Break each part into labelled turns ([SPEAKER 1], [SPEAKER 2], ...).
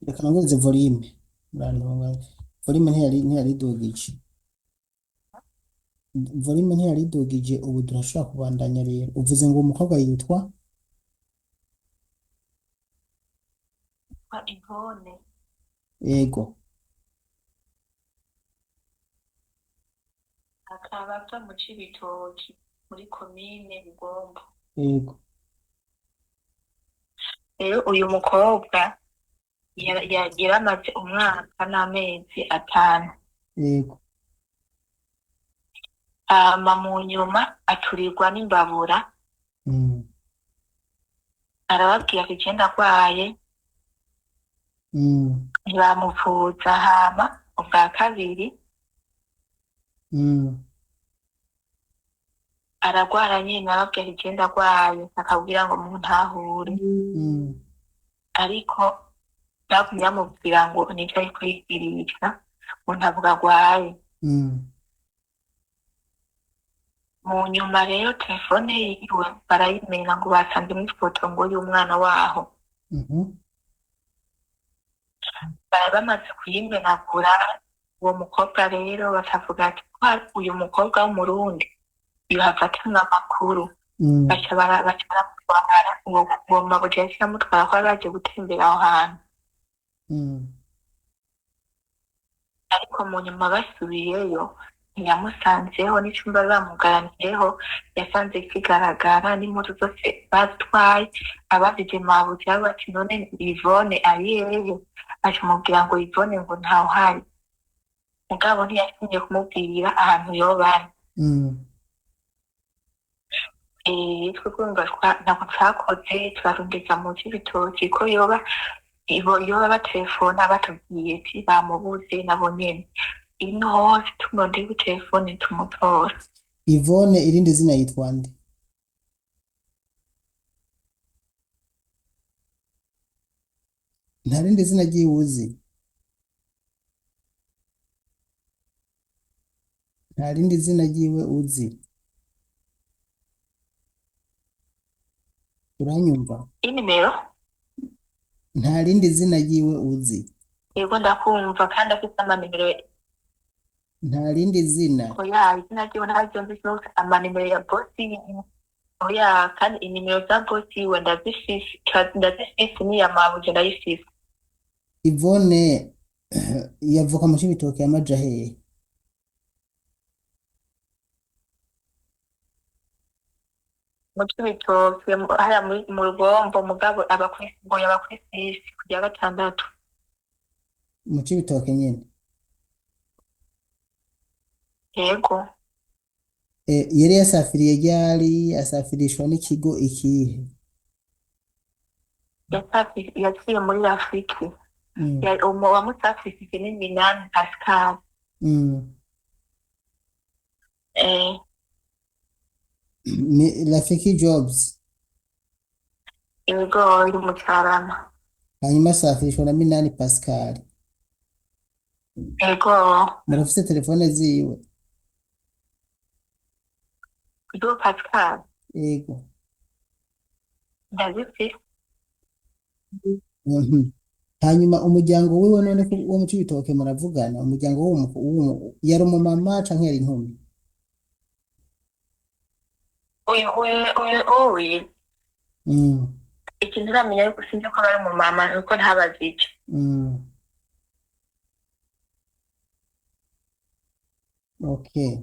[SPEAKER 1] reka nongeze volume murantunga volume ntiyaridugije volume ntiyaridugije ubu turashobora kubandanya rero uvuze ngo uwo mukobwa yitwa
[SPEAKER 2] Yvonne
[SPEAKER 1] yego
[SPEAKER 2] akaba ava mu Cibitoki muri komine Rugombo.
[SPEAKER 1] yego
[SPEAKER 2] Rero uyu mukobwa yaramaze umwaka n'amezi 5,
[SPEAKER 1] yego
[SPEAKER 2] hama mu nyuma aturirwa n'imbabura,
[SPEAKER 1] mm,
[SPEAKER 2] arababwira ati je ndarwaye,
[SPEAKER 1] mm,
[SPEAKER 2] ntibamuvuza. Hama ubwa kabiri
[SPEAKER 1] mm,
[SPEAKER 2] aragwara nyene, arababwira ati je ndarwaye, akabwira ngo muntahure,
[SPEAKER 1] mm,
[SPEAKER 2] ariko bagumye bamubwira ngo nivyo ari kwigirisha, ngo ntabwo agwaye.
[SPEAKER 1] mm,
[SPEAKER 2] Mu nyuma rero telefone yiwe barayimena ngo basanzemwo ifoto ngo y'umwana waho.
[SPEAKER 1] mhm,
[SPEAKER 2] Bari bamaze kuyimenagura, uwo mukobwa rero bakavuga ati uyu mukobwa w'umurundi yohava atanga amakuru.
[SPEAKER 1] mm,
[SPEAKER 2] Baca baramutwara, uwo mabuja yahise amutwara ko bari baje gutembera aho hantu.
[SPEAKER 1] mm,
[SPEAKER 2] Ariko mu nyuma basubiyeyo ntiyamusanzeho, n'icumba bamugaraniyeho yasanze kigaragara, n'impuzu zose batwaye. Abajije mabuja bati none Yvonne ari hehe? Acamubwira ngo Yvonne ngo ntawuhari, mugabo ntiyatinye kumubwira ahantu yoba ari.
[SPEAKER 1] mm.
[SPEAKER 2] Twe kumva ntabwo twakoze, turarondeza mu Cibitoki ko yoba baterefona batubwiye ati bamubuze nabo nyene. Ino hose tumurondeye telefone tumutora.
[SPEAKER 1] Yvonne irindi zina yitwa nde nta rindi zina ryiwuzi nta rindi zina ryiwe uzi uranyumva
[SPEAKER 2] Inimero
[SPEAKER 1] nta rindi zina ryiwe uzi
[SPEAKER 2] yego ndakumva, kandi afite amanimero.
[SPEAKER 1] nta rindi zina
[SPEAKER 2] Oya, izina ryiwe ntaryonzi cyose, amanimero ya bosi. Oya, kandi inimero za bosi yiwe ndazifise n'iya mabuja ndayifise.
[SPEAKER 1] Yvonne yavuka mu Cibitoke yamaja hehe
[SPEAKER 2] Mu Cibitoke hariya mu Rugombo, mugabo aba kuri sisi kujya gatandatu.
[SPEAKER 1] mu Cibitoke nyene
[SPEAKER 2] Yego
[SPEAKER 1] yari yasafiriye ryari asafirishwa n'ikigo ikihe
[SPEAKER 2] yaciye muri Rafiki.
[SPEAKER 1] mm.
[SPEAKER 2] Wamusafishije ni Minani Pascal.
[SPEAKER 1] mm. Rafiki Jobs
[SPEAKER 2] Ibigori mu Carama.
[SPEAKER 1] hanyuma asafirishwa na Minani Pascal
[SPEAKER 2] Yego
[SPEAKER 1] murafise telefone ziwe
[SPEAKER 2] Ido Pascal
[SPEAKER 1] yego
[SPEAKER 2] ndazifise.
[SPEAKER 1] mhm hanyuma umuryango wiwe none ko wo mu Cibitoke muravugana umuryango yari umumama canke yari inkumi
[SPEAKER 2] Oye
[SPEAKER 1] mm.
[SPEAKER 2] ikintu uramenya yuko sinzi ko bari mu mama nuko ntabazije.
[SPEAKER 1] mm. okay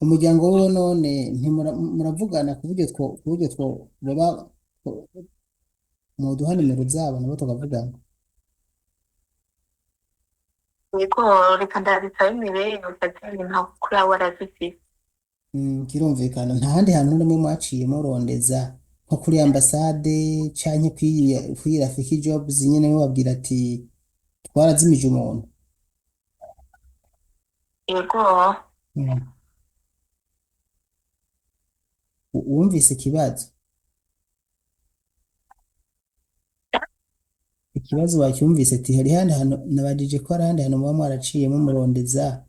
[SPEAKER 1] umuryango wiwe none muravugana ku buryo baba muduha nimero zabo nabo tukavugana
[SPEAKER 2] Yego reka ndabitsaho imibeyo ukazimenya nka kuri abo arazifise.
[SPEAKER 1] kirumvikana nta handi hantu n'umwe mwaciye murondeza nko kuri ambasade canke kuri Rafiki Jobs nyene babwira ati twarazimije umuntu
[SPEAKER 2] Yego
[SPEAKER 1] mm. Wumvise ikibazo wacyumvise ati hari handi hantu nabajije ko hari handi hantu muba mwaraciye mumurondeza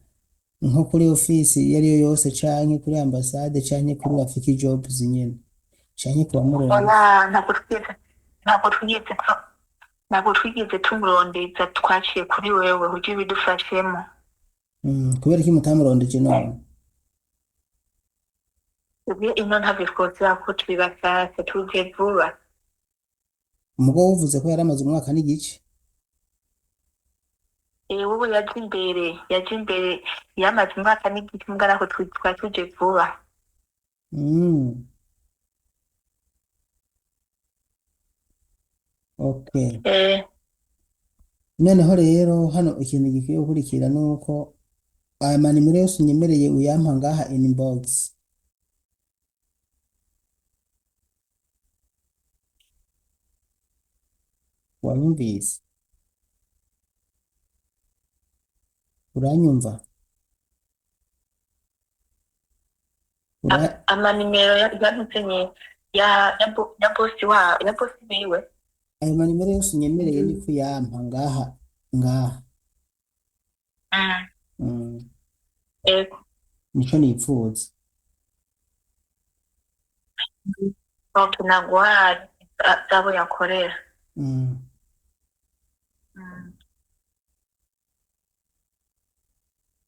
[SPEAKER 1] nko kuri ofisi iyo ariyo yose canke kuri ambasade canke kuri Rafiki Jobs nyene canke kuba murondeza
[SPEAKER 2] oya ntabwo twigeze ntabwo twigeze tumurondeza, twaciye kuri wewe ujye ubidufashemo.
[SPEAKER 1] kubera iki mutamurondeje none?
[SPEAKER 2] Twebwe ino ntabwo twozera ko turi bashyashya, tuje vuba.
[SPEAKER 1] Umugabo wuvuze ko yari amaze umwaka n'igice.
[SPEAKER 2] Wowe yaje imbere yamaze umwaka n'igice, mbwa nako twari tuje vuba.
[SPEAKER 1] Okay. Noneho rero hano ikintu gikwiye gukurikira nuko aya manimero yose unyemereye uyampa ngaha inbox. Wanyumvise? Uranyumva?
[SPEAKER 2] Amanimero yamutenye ya bosi biwe.
[SPEAKER 1] Ayo manimero yose unyemereye ni kuyampa ngaha. Nico nipfuza.
[SPEAKER 2] Tunaguha abo yakorera.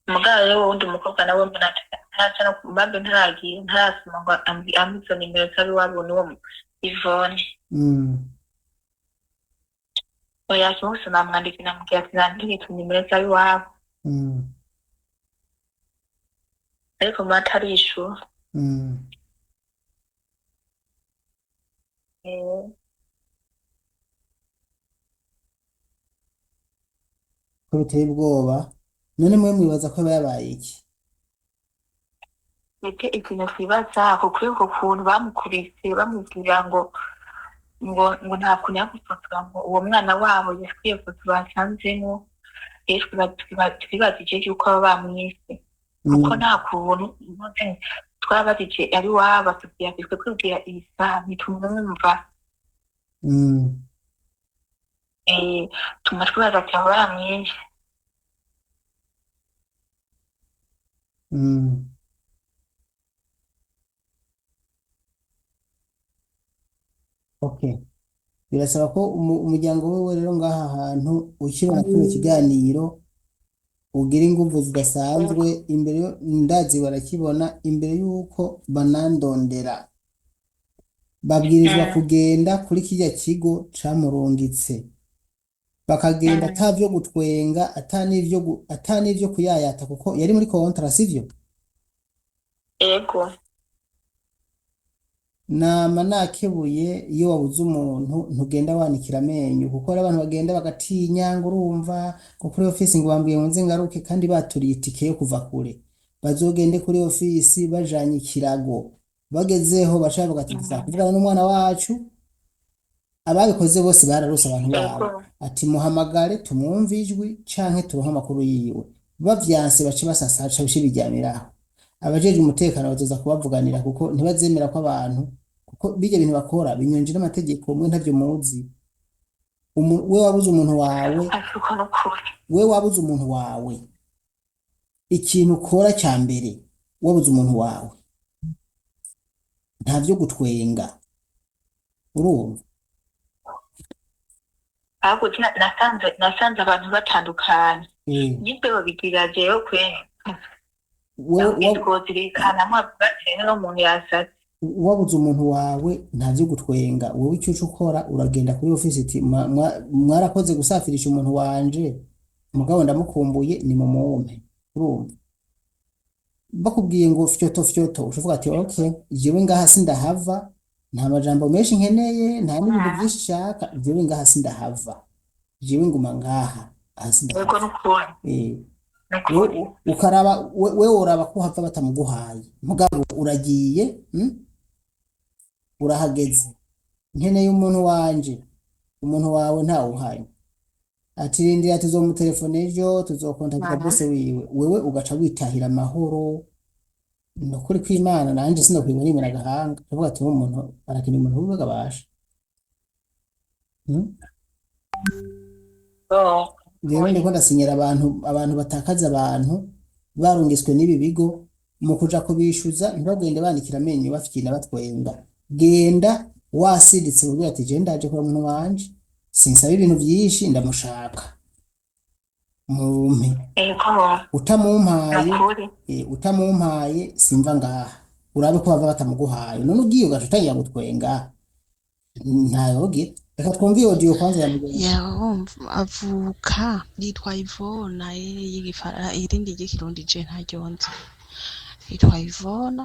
[SPEAKER 2] Umugabo rero wundi umukobwa nawe mbona ntaca no kumbabe ntaragiye ntarasoma ngo amwizo nimero z'abiwabo n'uwo Yvonne. Oya cyose namwandikira namubwira ati nandike nimero z'abiwabo. Ariko matarishu.
[SPEAKER 1] Ko biteye ubwoba. None mwe mwibaza ko yabaye iki?
[SPEAKER 2] Ete ikintu twibaza kuko uko kuntu bamukubise bamubwira ngo nta kuntu yagufotora ngo uwo mwana wabo yashwiye foto basanzemo, twibaza igihe cy'uko baba bamwise kuko nta kuntu twabajije ari wabo atubwira twe kwibwira isa ntitumwumva. Tuma twibaza ati aba baramwishe.
[SPEAKER 1] Okay. Birasaba ko umuryango wewe rero ngaha hantu ukibona kino kiganiro ugira inguvu zidasanzwe imbere ndazi barakibona imbere yuko banandondera. Babwirizwa kugenda kuri kijya kigo camurungitse. Bakagenda atavyo gutwenga atanivyo kuyayata kuko yari muri kontra sivyo?
[SPEAKER 2] Ego.
[SPEAKER 1] Nama nakebuye iyo wabuze umuntu ntugenda wanikira amenyo kuko hari abantu bagenda bagatinya ngo urumva ko kuri office ngo bambwiye ngo nze ngaruke kandi baturiye itike yo kuva kure. Bazogende kuri office bajanye ikirago. Bagezeho bashaka bagati kuvugana n'umwana wacu. Ababikoze bose bararose abantu babo ati muhamagare tumwumve ijwi canke turonka amakuru yiwe. Bavyanse bace basasaca bishibiryamiraho. Abajeje umutekano bazoza kubavuganira kuko ntibazemera ko abantu kuko bijye bintu bakora binyonje n'amategeko mwe ntavyo muzi. We wabuze umuntu wawe ikintu ukora cya mbere wabuze umuntu wawe ntavyo gutwenga urumva.
[SPEAKER 2] Ahubwo nasanze abantu batandukanye nyimbe babigira jeyo kwe
[SPEAKER 1] wabuze umuntu wawe ntavyo gutwenga. Wowe icyo ukora uragenda kuri office iti mwarakoze gusafirisha umuntu wanje mugabo ndamukumbuye ni mumumpe urumva. Bakubwiye ngo fyoto ushovuga ati okay jewe ngaha sindahava nta majambo menshi nkeneye nta n'ibintu byinshi shaka jewe ngaha sindahava jewe nguma ngaha sindahava. Ukaraba we uraba ko hava batamuguhaye mugabo uragiye urahageze nkeneye umuntu wanje umuntu wawe nta uhaye ati rindira tuzomutelefone ejo tuzokontakta bose wiwe wewe ugaca witahira amahoro. Nukuri kw'Imana nanje sinokwibona imena gahanga tuvuga ati umuntu arakina umuntu uvuga basha. Rero ndiko ndasinyira abantu batakaza abantu barungiswe n'ibi bigo mu kuja kubishuza ntibagende bandikira amenyo bafikina batwenga. Genda wasiditse ubwo ati je ndaje kora umuntu wanje sinsaba ibintu byinshi ndamushaka mumpe
[SPEAKER 2] ego
[SPEAKER 1] utamumpaye
[SPEAKER 2] nukuri
[SPEAKER 1] utamumpaye simva ngaha urabe ko bava batamuguhaye none ugiye ugaca utangira gutwenga ntayoge reka twumve iyo audio kwanza ya mugenzi
[SPEAKER 3] yumva avuka yitwa Yvonne irindi ry'ikirundi je ntaryonzi yitwa Yvonne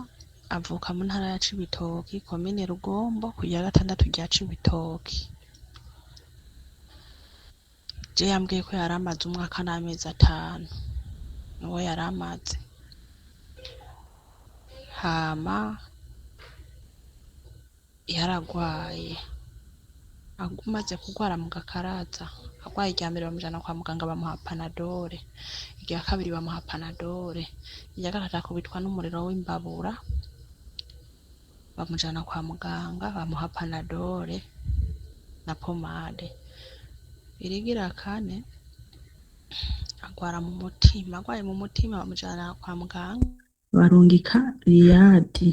[SPEAKER 3] avuka mu ntara ya Cibitoki komine Rugombo ku ya gatandatu rya Cibitoki je yambwiye ko yari amaze umwaka n'amezi 5 niwo yari amaze hama yaragwaye agumaze kugwara mu gakaraza agwaye irya mbere bamujana kwa muganga bamuha panadole irya kabiri bamuha panadole irya gatatu akubitwa n'umuriro w'imbabura bamujana kwa muganga bamuha panadole na pomade irigira kane agwara mu mutima agwaye mu mutima bamujana kwa muganga barungika Riyadi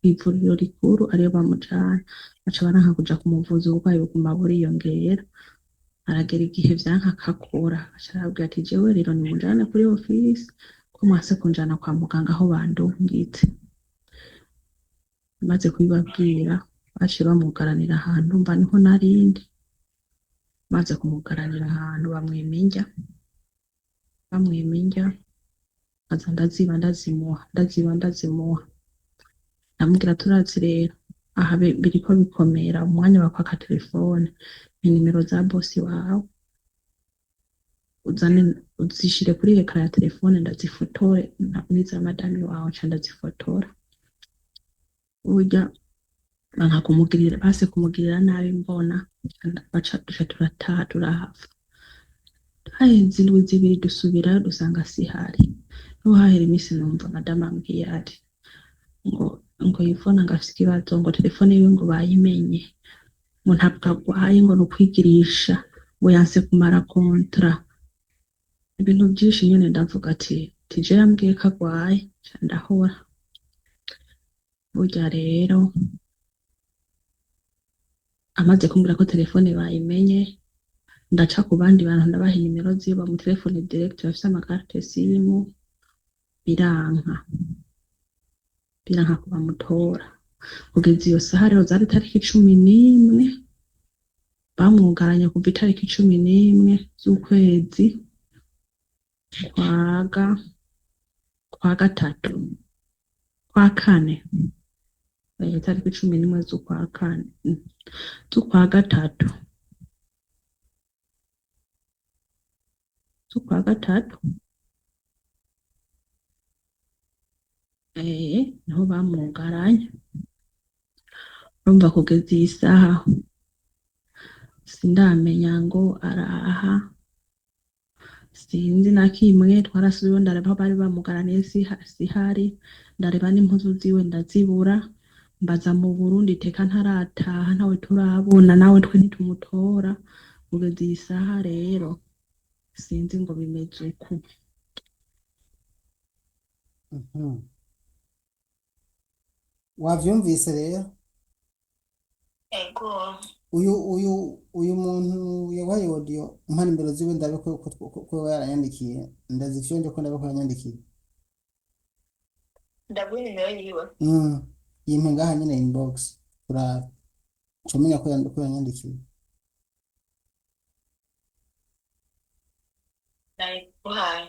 [SPEAKER 3] kw'ivuriro rikuru ariyo bamujana baca baranka kuja kumuvuza uburwayi buguma buriyongera aragera igihe vyanka akakura aca arabwira ati jewe rero nimujane kuri ofisi ko mwase kunjana kwa muganga aho bandungitse maze kubibabwira baciye bamugaranira ahantu mba niho narindi maze kumugaranira ahantu bamwima aza ndazimuha ndamubwira turazi rero aha biriko bikomera umwanya wakwaka telefone inimero za bosi wawe uzishire kuri ekara ya telefone ndazifotore n'iza madami wawe ca ndazifotora burya banka kumugirira base kumugirira nabi mbona baca turataha turahava hahenze indwi zibiri dusubirayo dusanga sihari no hahera imisi numva madama ambwiye ati ngo Yvonne ngafise ikibazo ngo telefone yiwe ngo bayimenye ngo ntabwo agwaye ngo nukwigirisha ngo yanse kumara kontra ibintu byinshi nyene ndavuga ati tije yambwiye ko agwaye ca ndahora burya rero amaze kumbwira ko telefone bayimenye ndaca ku bandi bantu ndabaha inimero ziba mu telefone direct bafise amakarte simu biranka kubamutora kugeza iyo saha rero zari tariki 11 bamwugaranye kuva itariki 11 z'ukwezi kwa gatatu kwa kane tariki 11 z'ukwa gatatu niho bamwugaranye urumva kugeza iyi saha sindamenya ngo araha sinzi na kimwe twarasubiyeho ndareba aho bari bamugaraniye sihari ndareba n'impuzu ziwe ndazibura mbaza mu Burundi teka ntarataha ntawe turabona nawe twe ntitumutora kugeza iyi saha rero sinzi ngo bimeze uku
[SPEAKER 1] wavyumvise rero
[SPEAKER 2] ego
[SPEAKER 1] uyu muntu yabaye audio umpa nimero ziwe ndabe ko yaranyandikiye ndazifyonje ko ndabe ko yanyandikiye
[SPEAKER 2] ndaguha nimero yiwe
[SPEAKER 1] yimpe ngaha nyine inbox turaba comenya ko yanyandikiye
[SPEAKER 2] nayiguhaye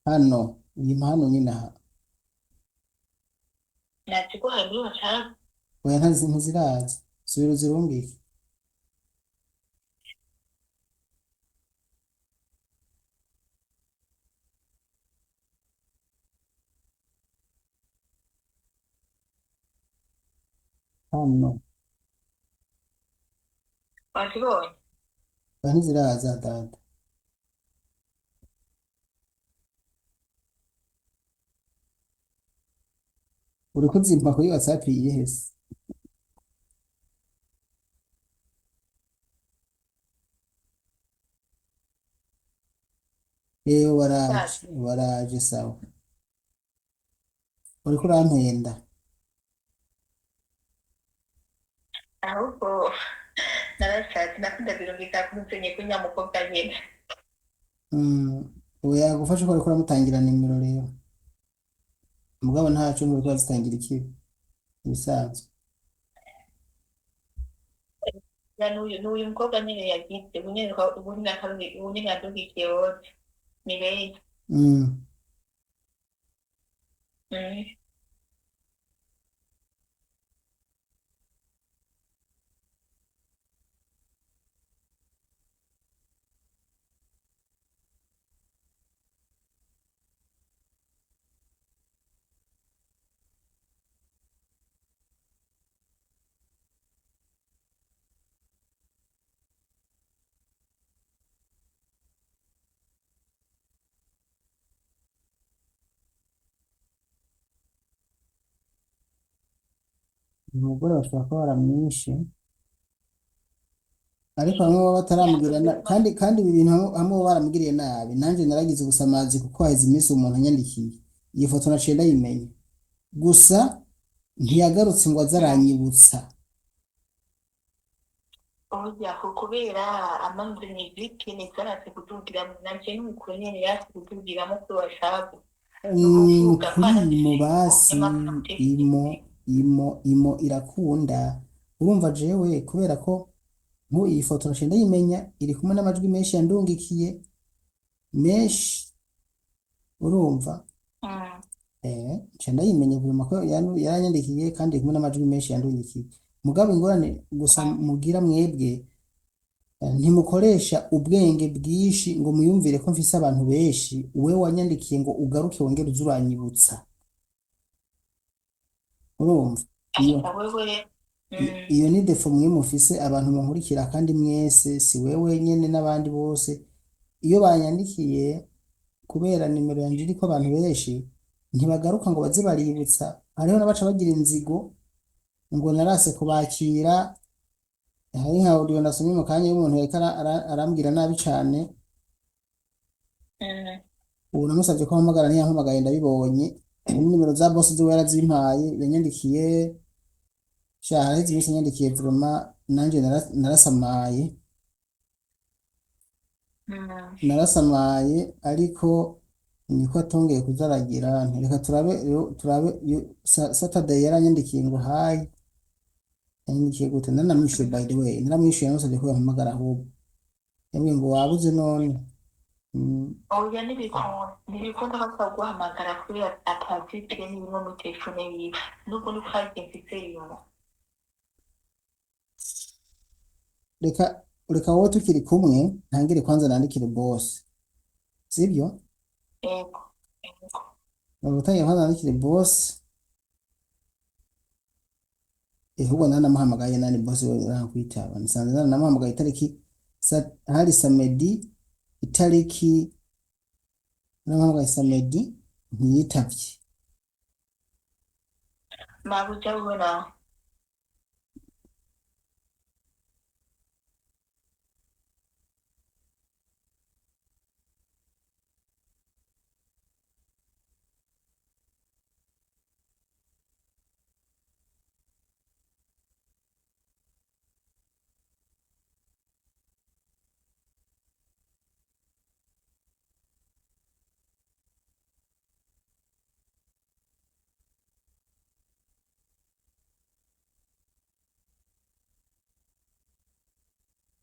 [SPEAKER 1] hano yimpa hano nyine aha
[SPEAKER 2] naziguhaye muri WhatsApp
[SPEAKER 1] oya ntiziraza subira uzirungike hano
[SPEAKER 2] wazibonye
[SPEAKER 1] oya ntiziraza data uriko uzimpa kuri WhatsApp iyihe se waraje sawa uriko urampenda.
[SPEAKER 2] ahubwo narashatse nakunda birumvikana ko nsenye ko nyamukobwa nyine.
[SPEAKER 1] Ubu yagufasha ko uriko uramutangira nimero rero, mugabo ntaco uriko urazitangira ikibi, ibisanzwe.
[SPEAKER 2] Ya n'uyu mukobwa nyine yagize ubu nyine yaduhikiye wose ni beza.
[SPEAKER 1] Mm.
[SPEAKER 2] Mm.
[SPEAKER 1] Umugore bashobora kuba baramwishe, ariko bamwe baba bataramugirira kandi ibi bintu hamwe baba baramugiriye nabi, nanje naragize gusamazi kuko haheze iminsi umuntu anyandikiye iyi foto naciye ndayimenya, gusa ntiyagarutse ngo aze aranyibutsa.
[SPEAKER 2] Oya kubera amanze miziki nizarase kutugira nanje n'umukuru nyene yasi kutugiramo ko bashaka nukuvuga
[SPEAKER 1] Kuri imo basi imo irakunda, urumva jewe kubera ko iyi foto naciye ndayimenya iri kumwe n'amajwi menshi yandungikiye menshi, urumva nca ndayimenya buri ko yaranyandikiye kandi iri kumwe n'amajwi menshi yandungikiye. Mugabo ingorane gusa mugira mwebwe, ntimukoresha ubwenge bwinshi ngo muyumvire ko mfise abantu benshi, we wanyandikiye ngo ugaruke wongere uze uranyibutsa, urumva iyo ni defo mwe mufise abantu munkurikira, kandi mwese si wewe nyene n'abandi bose iyo banyandikiye kubera nimero yanje iriko abantu benshi ntibagaruka ngo baze baributsa. Hariho n'abaca bagira inzigo ngo narase kubakira, hari nka audio nasomye mu kanya y'umuntu yariko arambwira nabi cane, ubu namusavye ko ampamagara ntiyampamagaye ndabibonye, nimero za boss ziwe yarazimpaye, yanyandikiye haraheze iminsi yanyandikiye vraiment nanje narasamaye ariko niko atongeye kuzaragira reka turabe Saturday yaranyandikiye ngo hayi, yanyandikiye gute nanamwishuye, by the way naramwishuye namusavye ko yampamagara ahubwo yambwiye ngo wabuze none.
[SPEAKER 2] oya ntibikunda bakaguhamagara kubera atavyigiye n'ibimwe muri telefone yiwe n'ubwo niko hagenze ivyuma.
[SPEAKER 1] Reka wowe tukiri kumwe ntangire kwanza nandikire boss, sibyo?
[SPEAKER 2] Yego
[SPEAKER 1] Utangiye kwanza nandikire boss, ahubwo nanamuhamagaye nani boss we arankwitaba, nisanze nanamuhamagaye itariki hari samedi itariki nanamuhamagaye samedi ntiyitavye.
[SPEAKER 2] mabuja ubona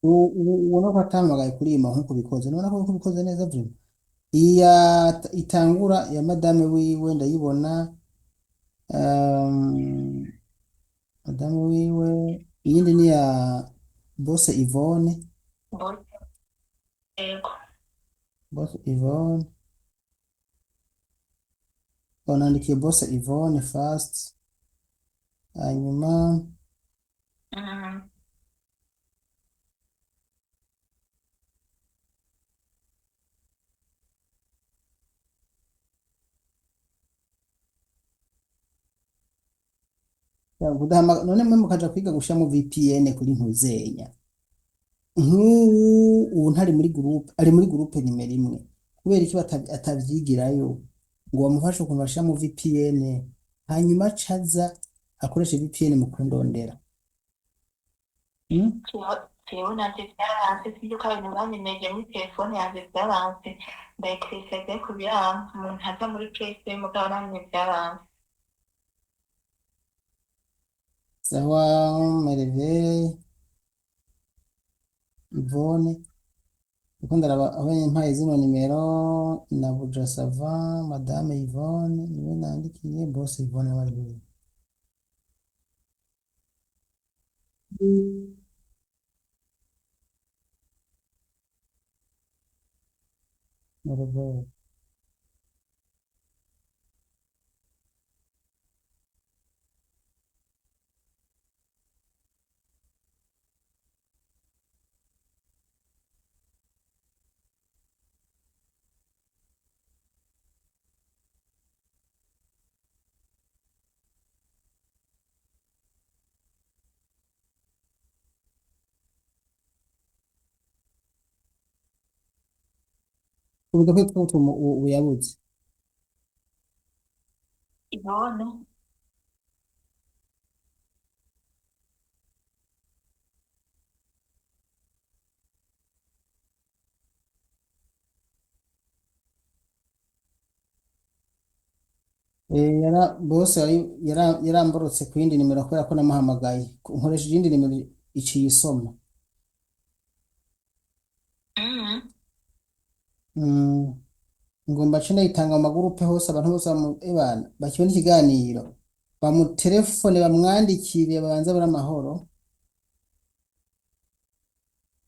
[SPEAKER 1] ubona ko atahamagaye kuri iyi nkuko bikoze, nubona ko bikoze neza vyo. Itangura ya madame wiwe ndayibona, madame wiwe, iyindi ni ya boss Yvonne,
[SPEAKER 2] yego
[SPEAKER 1] boss Yvonne, banandikiye boss Yvonne first, hanyuma none mwe mukaja kwiga gushiramo VPN kuri ntuzenya ubu ntari muri groupe, ari muri groupe nimero imwe, kubera iki atavyigirayo ngo bamufashe ukuntu bashiramo VPN? hanyuma acaza akoresha VPN mu kundondera. Mm?
[SPEAKER 2] jewe navyo vyaranse sinzi ko abantu banyemeje muri telefone yanje vyaranse ndayikiriseze ku biranse umuntu aza muri play mugabo nanye vyaranse.
[SPEAKER 1] Sawa Merveille, Yvonne, kuko ndaraba aho yampaye zino nimero na Buja Sava, Madame Yvonne, niwe nandikiye Boss Yvonne wari wewe. Merveille. Ubuga kwe twutuma ubuyabuze.
[SPEAKER 2] Yvonne
[SPEAKER 1] Boss yaramborotse ku yindi nimero kubera ko namuhamagaye. Nkoresha iyindi nimero iciye isoma. Mm. Ngomba cene yitanga mu magurupe hose abantu bose ebana bakibona ikiganiro bamutelefone bamwandikire babanza bara amahoro.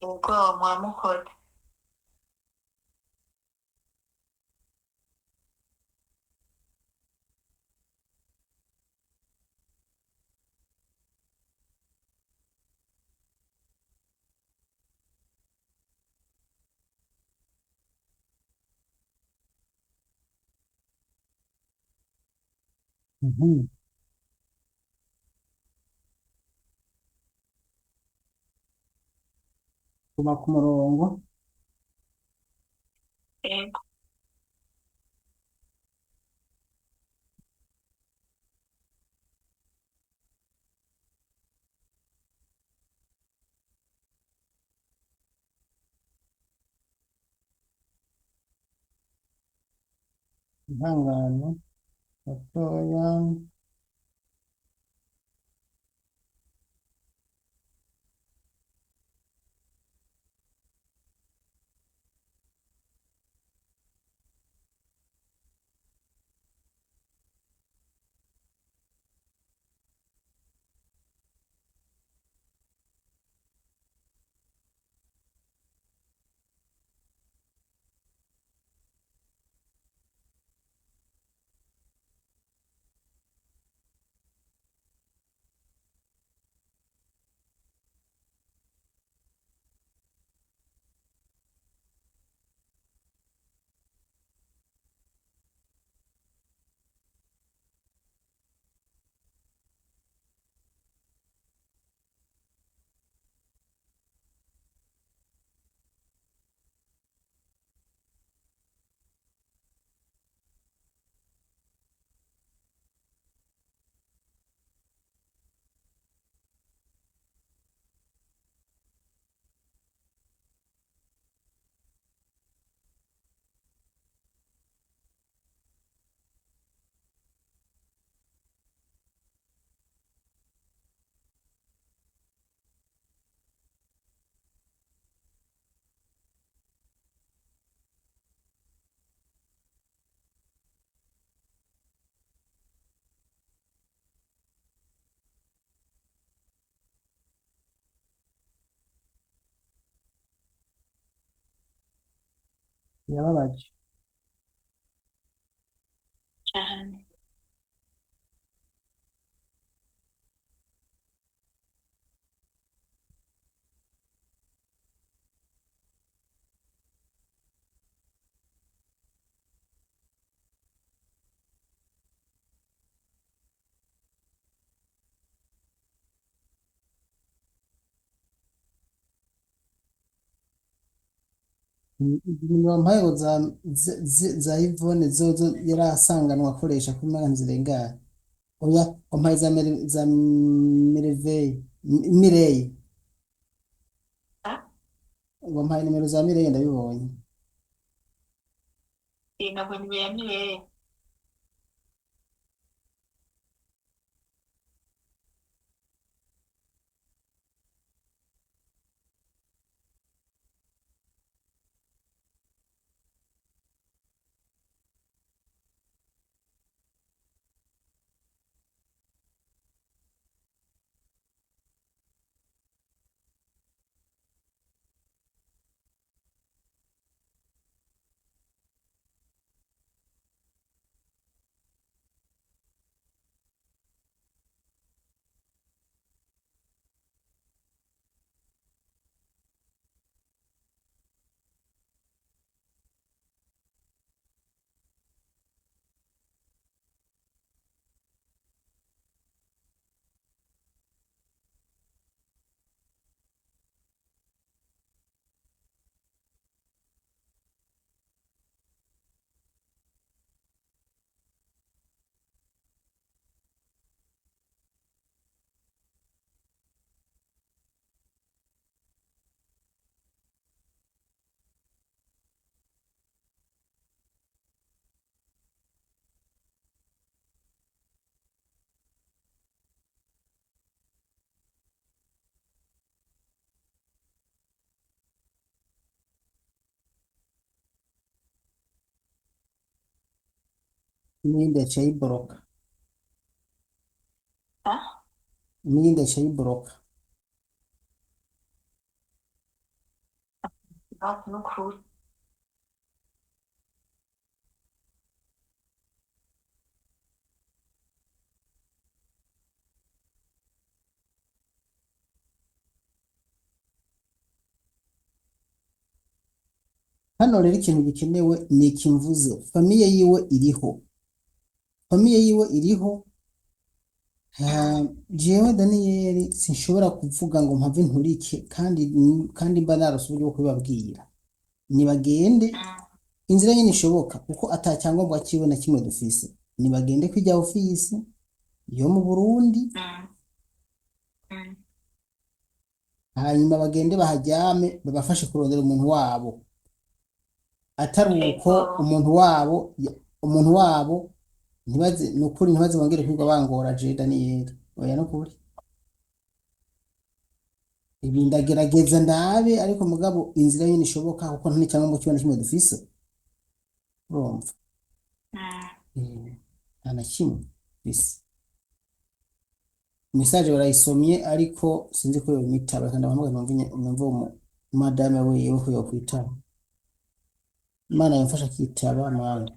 [SPEAKER 2] ubwo mwamukoze
[SPEAKER 1] Mhm. Guma ku murongo.
[SPEAKER 2] yego
[SPEAKER 1] Ihangane gatoya. Yababaje.
[SPEAKER 2] cane
[SPEAKER 1] Nimero wampaye ngo za Yvonne zozo yarasanganwa akoresha kuri mara nzirengana. oya wampaye za Merveille Mireille
[SPEAKER 2] Ah,
[SPEAKER 1] wampaye nimero za Mireille ndabibonye.
[SPEAKER 2] ntabwo ntibemerewe.
[SPEAKER 1] Imyenda yaciye ayiboroka.
[SPEAKER 2] Ah,
[SPEAKER 1] Imyenda yaciye ayiboroka.
[SPEAKER 2] ikibazo n'ukuri.
[SPEAKER 1] Hano rero ikintu gikenewe ni ikimvuze famiye yiwe iriho, famiye yiwe iriho. Jewe Daniyeli sinshobora kuvuga ngo mpave nturike kandi mba narose uburyo bwo kubibabwira. Nibagende
[SPEAKER 2] Mm,
[SPEAKER 1] inzira nyine ishoboka kuko ata cyangombwa kiwe na kimwe dufise. Nibagende kwijya ofisi yo mu Burundi,
[SPEAKER 2] mm, mm.
[SPEAKER 1] hanyuma bagende bahajyame babafashe kurondera umuntu wabo. Atari uko
[SPEAKER 2] Ego.
[SPEAKER 1] umuntu wabo ntibaze nukuri ntibaze bongere kwiga bangora je Daniyeli. Oya nukuri. Ibi ndagerageza ndabe ariko mugabo inzira nyine ishoboka kuko nta n'icyangombwa kiwe na kimwe dufise. Urumva?
[SPEAKER 2] Mm.
[SPEAKER 1] Nta na kimwe bisa. Message barayisomye ariko sinzi ko yonyitaba kandi abahamagaye numva madame wewe ko yokwitaba. Imana yamfasha kitaba mana.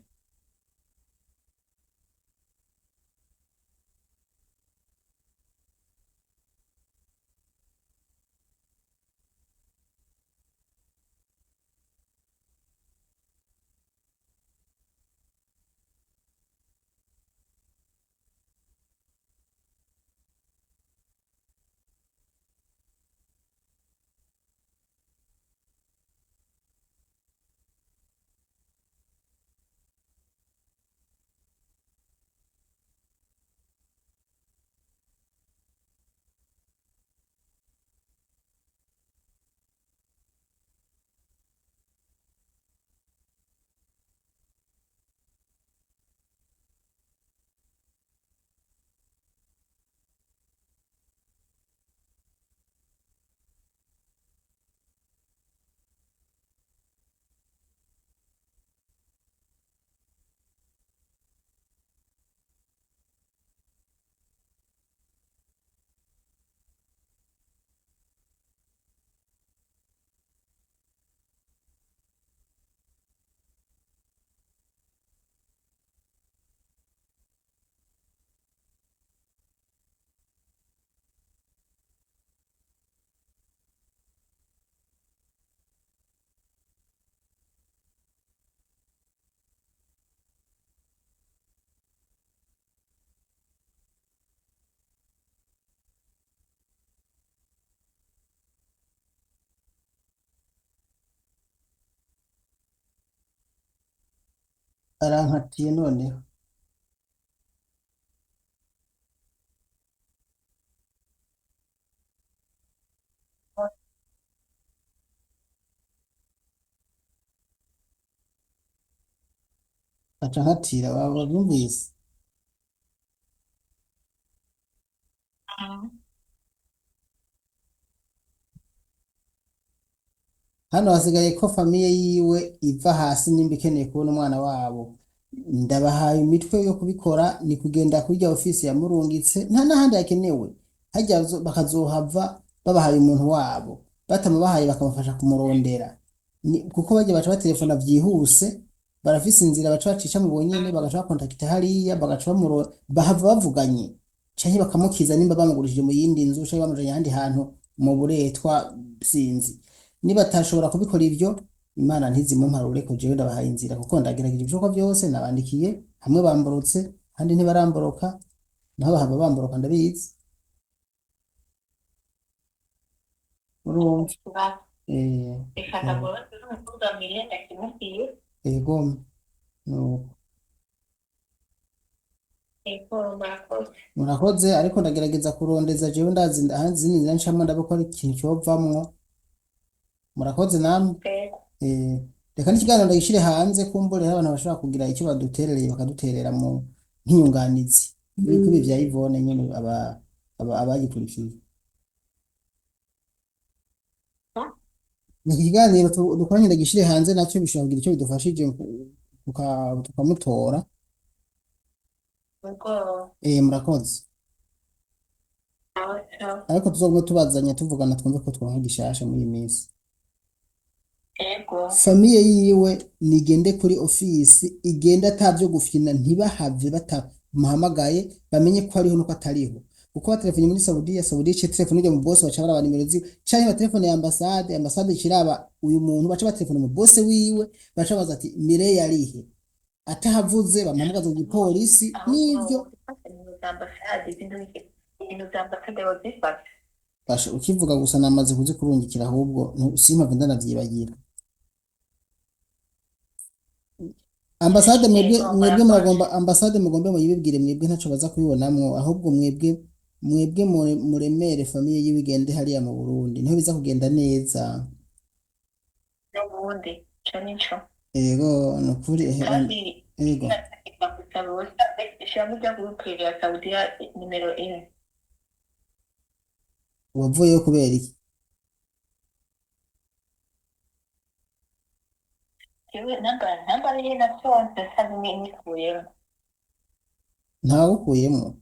[SPEAKER 1] Arankatiye noneho. aca nkatira wabyumvise.
[SPEAKER 2] Mm.
[SPEAKER 1] Hano hasigaye ko famiye yiwe iva hasi nimba ikeneye kubona umwana wabo, ndabahaye imitwe yo kubikora, ni kugenda kuri rya ofisi yamurungitse, nta n'ahandi hakenewe, hajya bakazohava babahaye umuntu wabo, batamubahaye bakamufasha kumurondera. Kuko bajya baca batelefona byihuse, barafise inzira baca bacisha mu bonyene, bagaca bakontakita hariya, bagaca bahava bavuganye, canke bakamukiza nimba bamugurishije mu yindi nzu, canke bamujanye ahandi hantu mu buretwa sinzi. Niba atashobora kubikora ibyo, Imana ntizimumparure ko jewe ndabahaye inzira, kuko ndagerageje ibishoboka byose, nabandikiye hamwe bamborotse kandi ntibaramboroka, naho bahava bamboroka ndabizi. Urumva?
[SPEAKER 2] Reka ndagora n'umutugamire ndakimubwiye.
[SPEAKER 1] Ego nuko
[SPEAKER 2] Murakoze.
[SPEAKER 1] murakoze, ariko ndagerageza kurondeza jewe ndazi ahandi zindi nzira ncamwo ndabikora ikintu cyovamwo. Murakoze namwe. Reka n'ikiganiro ndagishire hanze kumbure abantu bashobora kugira icyo baduterereye bakaduterera mu nk'inyunganizi kuri ibi vya Yvonne nyene abagikurikiye. Ni ikiganiro dukoranye ndagishire hanze, nacyo bishobora kugira icyo bidufashije tukamutora. Murakoze. Ariko tuzoguma tubazanya tuvugana twumve ko twaronka gishasha muri iyi minsi. Famiye yiwe nigende kuri ofisi, igenda atavyo gufyina, ntibahave batamuhamagaye bamenye ko ariho nuko atariho, kuko batelefone muri Saudiya ce telefone ujya mu boss baca baraba nimero ziwe, canke batelefone ya ambasade kiraba uyu muntu, baca batelefone mu boss wiwe, baca baza ati Mireille yarihe, atahavuze bamuhamagaza mu gipolisi. Nivyo basha ukivuga gusa namaze kuzikurungikira, ahubwo simpave ndanavyibagira. Ambasade mwebwe muragomba ambasade mugombe muyibibwire, mwebwe ntaco baza kubibonamwo, ahubwo mwebwe muremere famiye yiwe igende hariya mu Burundi, niho biza kugenda neza.
[SPEAKER 2] N'ubundi co nico.
[SPEAKER 1] Ego nukuri ego
[SPEAKER 2] ishami ryo gukwira Saudiya nimero 1.
[SPEAKER 1] wavuyeyo kubera iki?
[SPEAKER 2] Yewe namba rero natonze sasa nikuyemo.
[SPEAKER 1] Ntawukuyemo?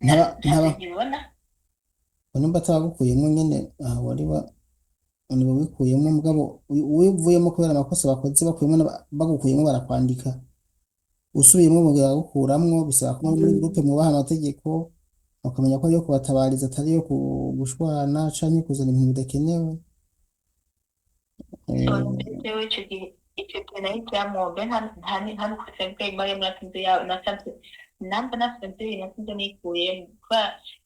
[SPEAKER 2] Ntabona.
[SPEAKER 1] Nimba atagukuyemo nyene aho wari nibo bikuyemo, mugabo uvuyemo kubera amakosa bakoze, bakuyemo bagukuyemo barakwandika, usubiyemo mugira gukuramwo, bisaba ko muri groupe mubaha amategeko, bakamenya ko ariyo kubatabariza atari yo gushwana canke kuzana ibintu bidakenewe.
[SPEAKER 2] Jewe icyo gihe nahitamo mbe nta n'ukusembwe imari muratinze yawe nasanze namba nasanze nasinze nikuye kwa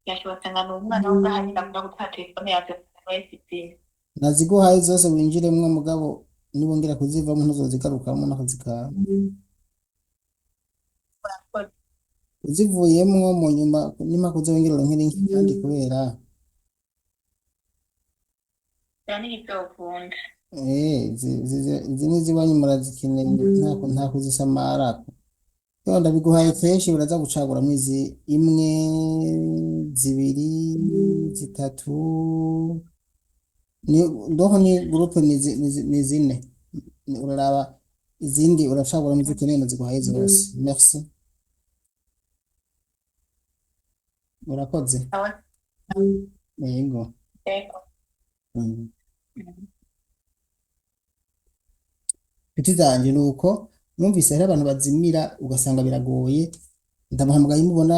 [SPEAKER 2] yashobora ngo umwana w'umwana akunda gutwara telefone yawe ayifitiye.
[SPEAKER 1] Naziguhaye zose winjiremwo, mugabo nibongera kuzivamo ntuzozigarukamo n'akazi kawe. Uzivuyemwo mu nyuma nima kuzongera uronkere kandi kubera
[SPEAKER 2] yani ibyo ukunda.
[SPEAKER 1] izi nizibanye murazikeneye, nta kuzisamarako. Yo ndabiguhaye kenshi, uraza gucaguramwo izi imwe, zibiri, zitatu, ndoho ni groupe ni zine, uraraba izindi uracaguramwo izikeneye naziguhaye zose. Merci. Urakoze. Yego. Inshuti zanje nuko numvise hari abantu bazimira ugasanga biragoye, ndamuhamagaye mubona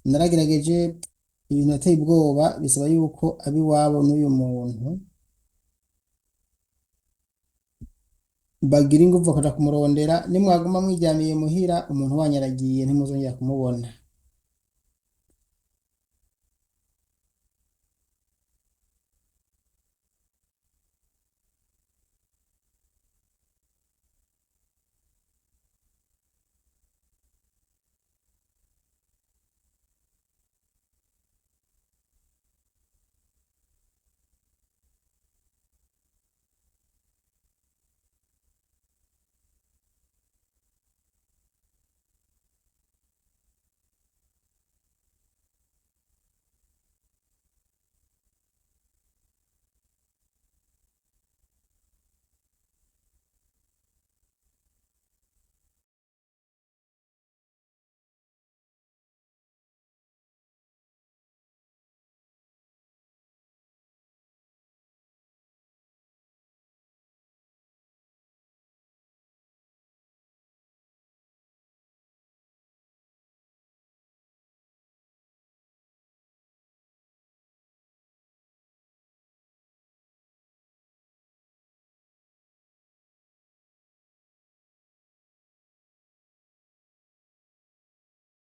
[SPEAKER 1] naragerageje, ibintu ateye ubwoba, bisaba yuko abiwabo n'uyu muntu bagira ingufu bakaja kumurondera, nimwaguma mwijyamiye muhira umuntu wanyu aragiye ntimuzongera kumubona.